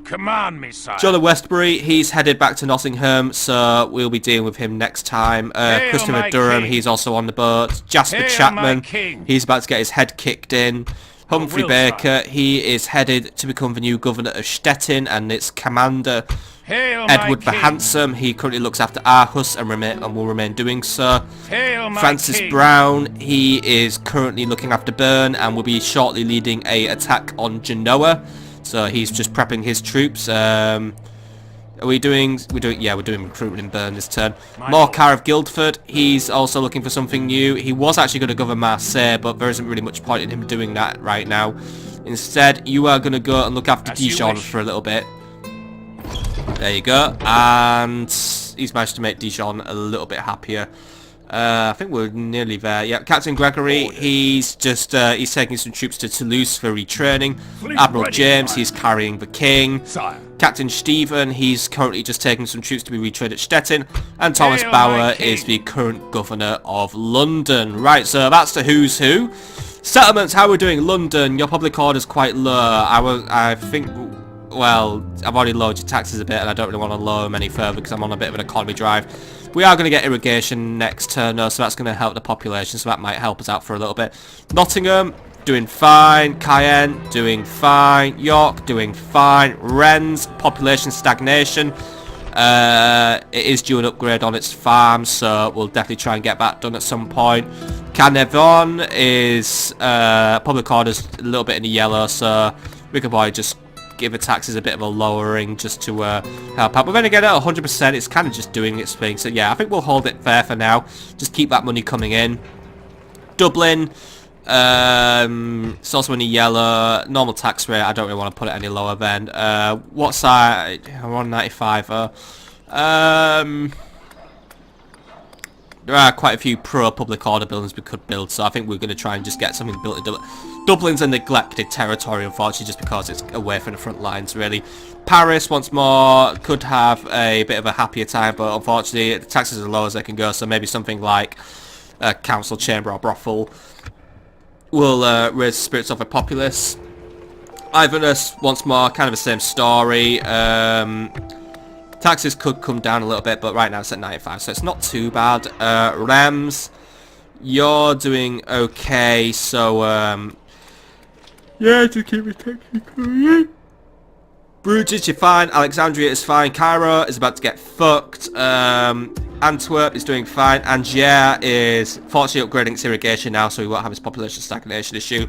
Command me, sire. John of Westbury, he's headed back to Nottingham, so we'll be dealing with him next time. Hail, Christopher my Durham, king. he's also on the boat. Jasper Hail, my Chapman, king. he's about to get his head kicked in. Humphrey will, Baker, he is headed to become the new governor of Stettin and its commander. Hail, Edward my the king. Handsome, he currently looks after Aarhus and will remain doing so. Hail, my Francis king. Brown, he is currently looking after Bern and will be shortly leading a attack on Genoa. So he's just prepping his troops. Are we doing... Yeah, we're doing recruitment in Bern this turn. Morcar of Guildford. He's also looking for something new. He was actually going to govern Marseille, but there isn't really much point in him doing that right now. Instead, you are going to go and look after Dijon for a little bit. There you go. And he's managed to make Dijon a little bit happier. I think we're nearly there. Yeah, Captain Gregory, he's just he's taking some troops to Toulouse for retraining. Admiral James, he's carrying the king. Captain Stephen, he's currently just taking some troops to be retrained at Stettin. And Thomas Bauer is the current governor of London. Right, so that's the who's who. Settlements, how we're doing. London, your public order's quite low. I think, well, I've already lowered your taxes a bit, and I don't really want to lower them any further because I'm on a bit of an economy drive. We are going to get irrigation next turn, though, so that's going to help the population, so that might help us out for a little bit. Nottingham, doing fine. Cayenne, doing fine. York, doing fine. Rennes, population stagnation. It is due an upgrade on its farm, so we'll definitely try and get that done at some point. Carnarvon is public orders a little bit in the yellow, so we could probably just give the taxes a bit of a lowering just to help out. But then again, at 100%, it's kind of just doing its thing. So yeah, I think we'll hold it there for now. Just keep that money coming in. Dublin, it's also in the yellow. Normal tax rate, I don't really want to put it any lower then. What side? I'm on 95. There are quite a few pro-public order buildings we could build, so I think we're going to try and just get something built in Dublin. Dublin's a neglected territory, unfortunately, just because it's away from the front lines, really. Paris, once more, could have a bit of a happier time, but unfortunately, the taxes are as low as they can go, so maybe something like a council chamber or brothel will raise the spirits of the populace. Iverness, once more, kind of the same story. Taxes could come down a little bit, but right now it's at 95, so it's not too bad. Rams, you're doing okay, so yeah, just keep it technically. Bruges, you're fine. Alexandria is fine. Cairo is about to get fucked. Antwerp is doing fine. Angers is fortunately upgrading its irrigation now, so we won't have its population stagnation issue.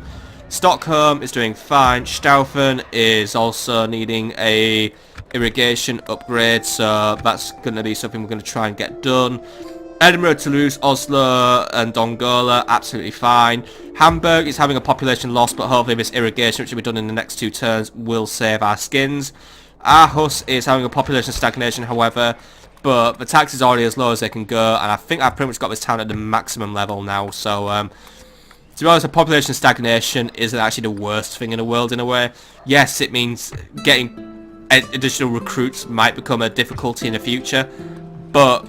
Stockholm is doing fine. Staufen is also needing a irrigation upgrade, so that's going to be something we're going to try and get done. Edinburgh, Toulouse, Oslo and Dongola, absolutely fine. Hamburg is having a population loss, but hopefully this irrigation, which will be done in the next 2 turns, will save our skins. Aarhus is having a population stagnation, however, but the tax is already as low as they can go, and I think I've pretty much got this town at the maximum level now, so to be honest, a population stagnation isn't actually the worst thing in the world in a way. Yes, it means getting additional recruits might become a difficulty in the future, but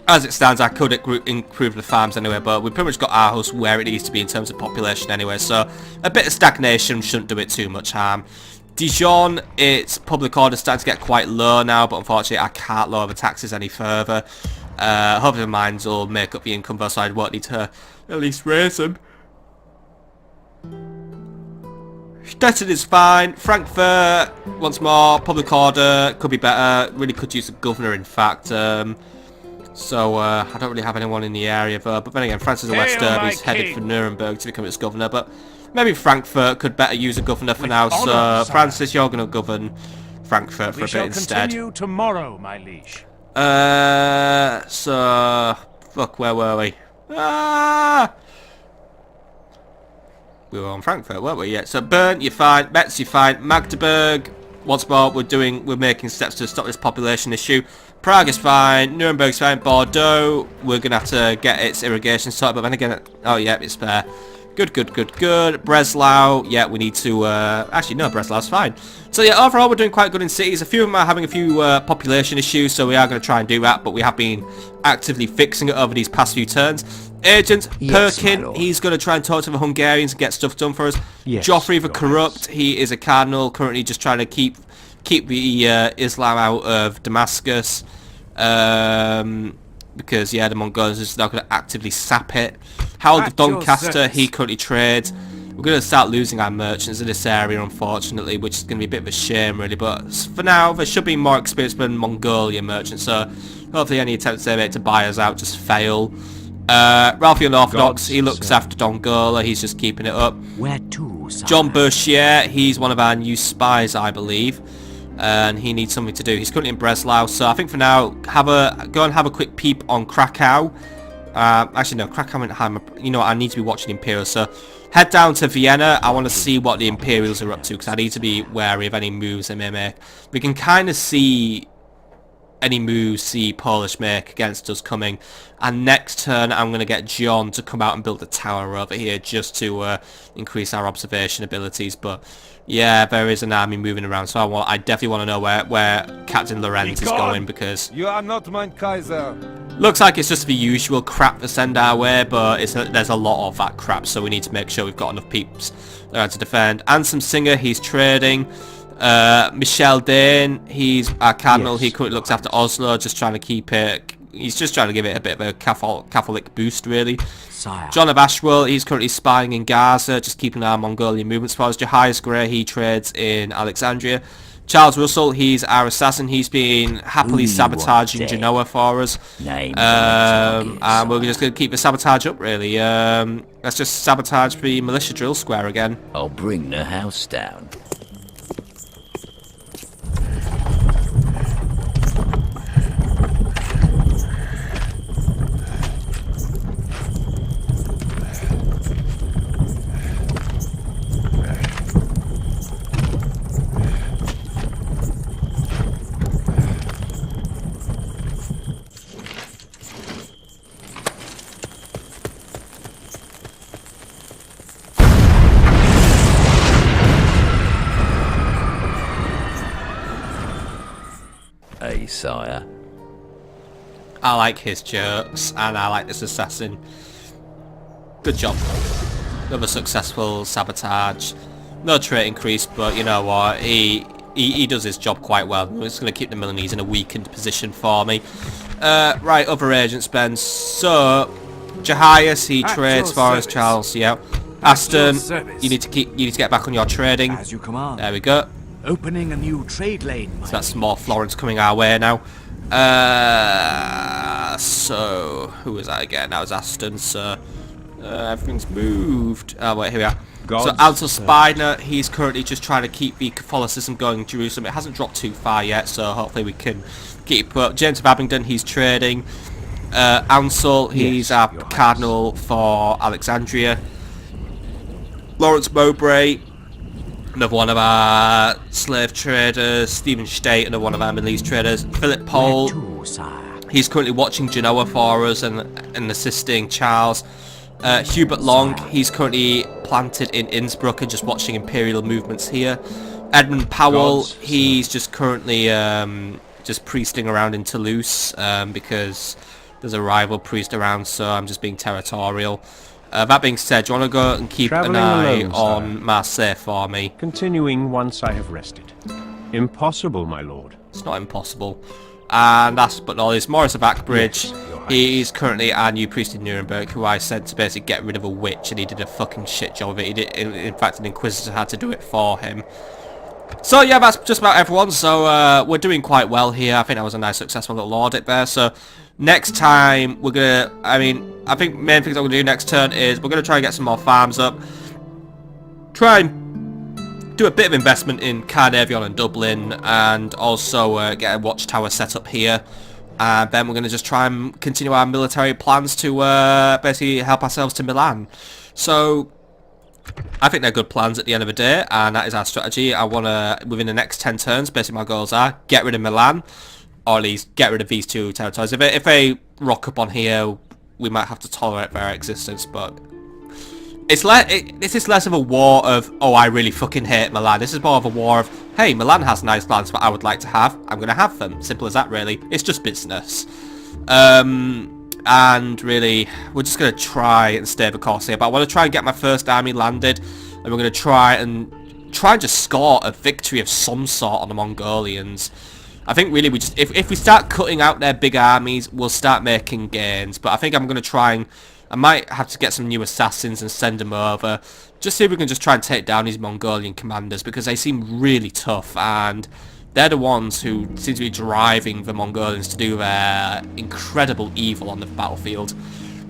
as it stands, I could improve the farms anyway, but we've pretty much got Aarhus where it needs to be in terms of population anyway, so a bit of stagnation shouldn't do it too much harm. Dijon, its public order is starting to get quite low now, but unfortunately I can't lower the taxes any further. Hopefully the mines will make up the income, though, so I won't need to at least raise them. Stettin is fine. Frankfurt, once more, public order could be better. Really could use a governor, in fact. So I don't really have anyone in the area, but then again, Francis of West Derby's headed for Nuremberg to become its governor. But maybe Frankfurt could better use a governor for now. So Francis, you're going to govern Frankfurt for a bit instead. Continue tomorrow, my liege. So fuck, where were we? We were on Frankfurt, weren't we? Yeah. So Bern, you're fine. Metz, you're fine. Magdeburg, once more, we're making steps to stop this population issue. Prague is fine. Nuremberg's fine. Bordeaux, we're gonna have to get its irrigation sorted. But then again, oh yeah, it's there. Good. Breslau, yeah, we need to. Actually, no, Breslau's fine. So yeah, overall, we're doing quite good in cities. A few of them are having a few population issues, so we are going to try and do that. But we have been actively fixing it over these past few turns. Agent Perkin, he's going to try and talk to the Hungarians and get stuff done for us. Yes, Joffrey the Corrupt, he is a cardinal, currently just trying to keep the Islam out of Damascus. Because yeah, the Mongols is now going to actively sap it. Harold of Doncaster, he currently trades. We're going to start losing our merchants in this area, unfortunately, which is going to be a bit of a shame, really. But for now, there should be more experienced than Mongolian merchants, so hopefully any attempts they make to buy us out just fail. Ralphie Unorthodox, he looks after Dongola, he's just keeping it up. Where to, sire? John Bush, yeah, he's one of our new spies, I believe. and he needs something to do. He's currently in Breslau, so I think for now, go and have a quick peep on Krakow. Actually, no, Krakow and Heim. You know what, I need to be watching the Imperials, so head down to Vienna. I want to see what the Imperials are up to, because I need to be wary of any moves they may make. We can kind of see any moves the Polish make against us coming, and next turn I'm going to get John to come out and build a tower over here just to increase our observation abilities. But yeah, there is an army moving around, so I definitely want to know where Captain Lorenz is going, because You are not mein Kaiser. looks like it's just the usual crap to send our way, but there's a lot of that crap, so we need to make sure we've got enough peeps to defend. Ansem Singer, he's trading. Michel Dane, he's our cardinal. He currently looks after Oslo, just trying to keep it. He's just trying to give it a bit of a Catholic boost, really. Sire. John of Ashwell, he's currently spying in Gaza, just keeping our Mongolian movements for us. Jehias Grey, he trades in Alexandria. Charles Russell, he's our assassin. He's been happily sabotaging Genoa for us. Names And we're just going to keep the sabotage up, really. Let's just sabotage the militia drill square again. I'll bring the house down. Hey, sire. I like his jokes, and I like this assassin. Good job. Another successful sabotage. No trait increase, but you know what? He does his job quite well. It's going to keep the Milanese in a weakened position for me. Right, other agents, Ben. So, Jehias, he trades for us. Charles, yeah. Aston, you need to get back on your trading. As you command. There we go. Opening a new trade lane. So that's more Florence coming our way now. So who was that again? That was Aston. So everything's moved. Oh wait, here we are. So Ansel Spiner, he's currently just trying to keep the Catholicism going in Jerusalem. It hasn't dropped too far yet, so hopefully we can keep up. James of Abingdon, he's trading. Ansel, he's our cardinal for Alexandria. Lawrence Mowbray, another one of our slave traders. Stephen State, another one of our Middle East traders. Philip Pole, he's currently watching Genoa for us and assisting Charles. Hubert Long, he's currently planted in Innsbruck and just watching imperial movements here. Edmund Powell, he's just currently just priesting around in Toulouse because there's a rival priest around, so I'm just being territorial. That being said, do you want to go and keep an eye on Marseille for me? Continuing once I have rested. Impossible, my lord. It's not impossible. And last but not least, Maurice of Ackbridge. He's currently our new priest in Nuremberg, who I sent to basically get rid of a witch, and he did a fucking shit job of it. He did, in fact, an Inquisitor had to do it for him. So yeah, that's just about everyone. So we're doing quite well here. I think that was a nice, successful little audit there. So next time we're gonna, I think main things I'm gonna do next turn is we're gonna try and get some more farms up. Try and do a bit of investment in Carnarvon and Dublin, and also get a watchtower set up here. And then we're gonna just try and continue our military plans to basically help ourselves to Milan. So I think they're good plans at the end of the day, and that is our strategy. I want to, within the next 10 turns, basically my goals are get rid of Milan, or at least get rid of these two territories. If they rock up on here, we might have to tolerate their existence, but this is less of a war of, oh, I really fucking hate Milan. This is more of a war of, hey, Milan has nice lands that I would like to have. I'm going to have them. Simple as that, really. It's just business. And really, we're just going to try and stay the course here. But I want to try and get my first army landed, and we're going to try and just score a victory of some sort on the Mongolians. I think really we just, if we start cutting out their big armies, we'll start making gains. But I think I'm going to try and, I might have to get some new assassins and send them over, just see if we can just try and take down these Mongolian commanders, because they seem really tough, and they're the ones who seem to be driving the Mongolians to do their incredible evil on the battlefield.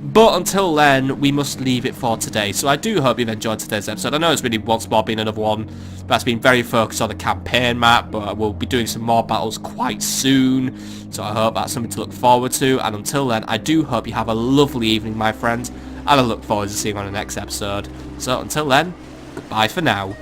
But until then, we must leave it for today. So I do hope you've enjoyed today's episode. I know it's really once more been another one that's been very focused on the campaign map, but we'll be doing some more battles quite soon. So I hope that's something to look forward to. And until then, I do hope you have a lovely evening, my friends. And I look forward to seeing you on the next episode. So until then, goodbye for now.